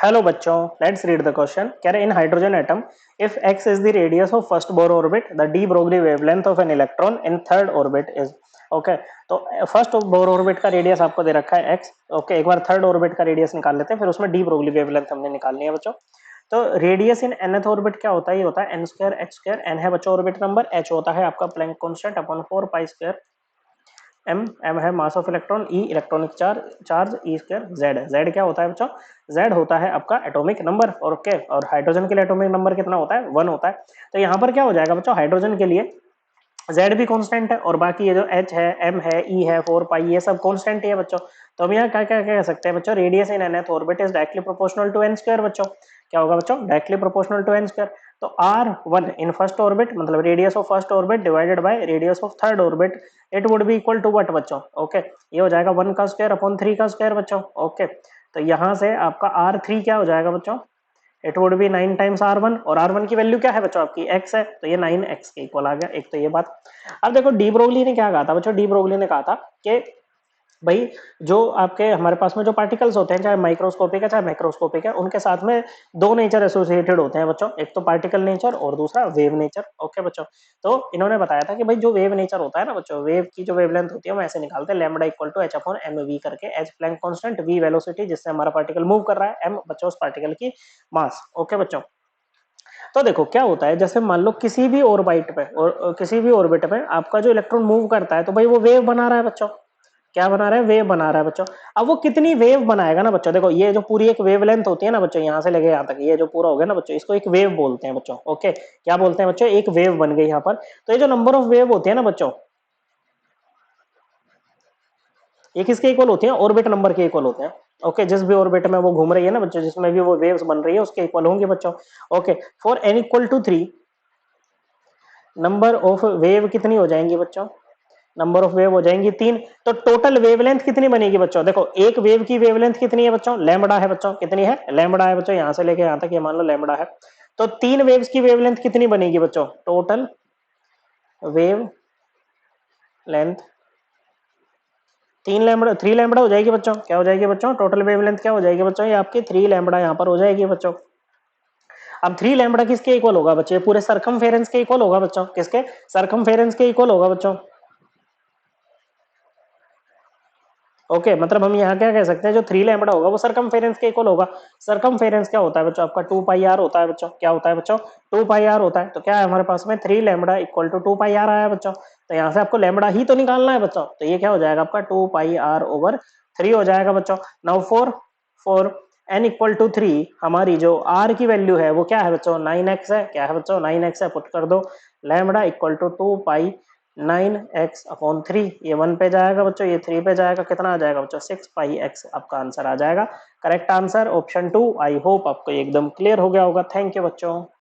Hello बच्चों, let's read the question. कह रहे in hydrogen atom if x is the radius of first Bohr orbit the de Broglie wavelength of an electron in third orbit is. Okay, तो first Bohr orbit का radius आपको दे रखा है x। Okay, एक बार थर्ड ऑर्बिट का radius निकाल लेते हैं, फिर उसमें डी ब्रोगली वेवलेंथ हमने निकालनी है बच्चों। तो रेडियस इन nth ऑर्बिट क्या होता है? ये होता है n square h square. n है बच्चों ऑर्बिट नंबर, h होता है आपका Planck constant upon 4 pi square m है mass of electron, e electronic charge e square, z क्या होता है बच्चों? z होता है आपका एटॉमिक नंबर। और ओके, और हाइड्रोजन के लिए एटॉमिक नंबर कितना होता है? 1 होता है। तो यहाँ पर क्या हो जाएगा बच्चों, हाइड्रोजन के लिए z भी कांस्टेंट है और बाकी ये जो h है, m है, e है, 4 पाई, ये सब कांस्टेंट ही है बच्चों। तो हम यहाँ क्या क्या कह सकते हैं बच्चों? Radius in nth orbit is directly proportional to n square बच्चों। क्या होगा बच्चों? Directly proportional to n square. तो r1 इन फर्स्ट ऑर्बिट मतलब radius of first orbit divided by radius of third orbit, it would be equal to what बच्चों? Okay, ये हो जाएगा 1 का स्क्वायर अपॉन 3 का स्क्वायर बच्चों। ओके, तो यहाँ से आपका r3 क्या हो जाएगा बच्चों? It would B 9 times r1, और r1 की वैल्यू क्या है बच्चों? आपकी x है, तो ये 9x के इक्वल आ गया। एक तो ये बात। अब देखो डी ब्रोगली ने क्या कहा था बच्चों? डी ब्रोगली ने कहा था कि भाई जो आपके हमारे पास में जो पार्टिकल्स होते हैं, चाहे माइक्रोस्कोपिक है चाहे मैक्रोस्कोपिक है, उनके साथ में दो नेचर एसोसिएटेड होते हैं बच्चों। एक तो पार्टिकल नेचर और दूसरा वेव नेचर। ओके बच्चों, तो इन्होंने बताया था कि भाई जो वेव नेचर होता है ना बच्चों, वेव की जो वेवलेंथ होती है हम ऐसे निकालते हैं, lambda equal to h upon m v करके। h Planck constant, v velocity जिससे हमारा पार्टिकल मूव कर रहा है, m बच्चों उस पार्टिकल की मास। ओके बच्चों, तो देखो क्या होता है, जैसे मान लो किसी भी ऑर्बिट पे और किसी भी ऑर्बिट पे आपका जो इलेक्ट्रॉन मूव करता है, तो भाई वो वेव बना रहा है बच्चों। क्या बना रहा है? वेव बना रहा है बच्चों। अब वो कितनी वेव बनाएगा ना बच्चों, देखो ये जो पूरी एक वेवलेंथ होती है ना बच्चों, यहाँ से लेके यहाँ तक ये जो पूरा हो गया ना बच्चों, इसको एक वेव बोलते हैं बच्चों। ओके, क्या बोलते हैं बच्चों? एक वेव बन गई यहाँ पर। तो ये जो नंबर ऑफ वेव होती है ना बच्चों, ये किसके इक्वल होती है? ऑर्बिट नंबर के इक्वल होते हैं। ओके, जिस भी ऑर्बिट में वो घूम रही है ना बच्चों, जिसमें भी वो वेव्स बन रही है, उसके इक्वल होंगे बच्चों। Okay, for n equal to 3 number of wave कितनी हो जाएंगी बच्चों? नंबर ऑफ वेव हो जाएंगी 3। तो टोटल वेवलेंथ कितनी बनेगी बच्चों? देखो एक वेव की वेवलेंथ कितनी है बच्चों? लैम्बडा है बच्चों। कितनी है? लैम्बडा है बच्चों। यहां से लेके यहां तक ये मान लो लैम्बडा है। तो 3 वेव्स की वेवलेंथ कितनी बनेगी बच्चों? Total wave length 3 lambda, 3 lambda हो जाएगी बच्चों। क्या हो जाएगी बच्चों? टोटल वेवलेंथ क्या हो जाएगी बच्चों? ये आपकी 3 लैम्बडा यहाँ पर हो जाएगी बच्चों। अब 3 लैम्बडा किसके इक्वल होगा बच्चों? पूरे सरकमफेरेंस के इक्वल होगा बच्चों। किसके? सरकमफेरेंस के इक्वल होगा बच्चों। ओके, मतलब हम यहाँ क्या कह सकते हैं, जो 3 लैम्बडा होगा वो सरकमफेरेंस के इक्वल होगा। सरकमफेरेंस क्या होता है बच्चों? आपका 2 पाई आर होता है बच्चों। क्या होता है बच्चों? 2 पाई आर होता है। तो क्या है हमारे पास में? 3 lambda equal to 2 pi r आया बच्चों। तो यहाँ से आपको लैम्बडा ही तो निकालना है बच्चों। तो ये क्या हो जाएगा आपका? 2 पाई आर ओवर 3 हो जाएगा बच्चों। Now for n equal to 3 हमारी जो r की वैल्यू है वो क्या है बच्चों? 9x है। क्या है बच्चों? 9x है। पुट कर दो lambda equal to 2 pi 9x upon 3, ये 1 पे जाएगा बच्चों, ये 3 पे जाएगा। कितना आ जाएगा बच्चों? 6 पाई x आपका आंसर आ जाएगा। Correct answer option 2। I hope आपको एकदम क्लियर हो गया होगा। थैंक यू बच्चों।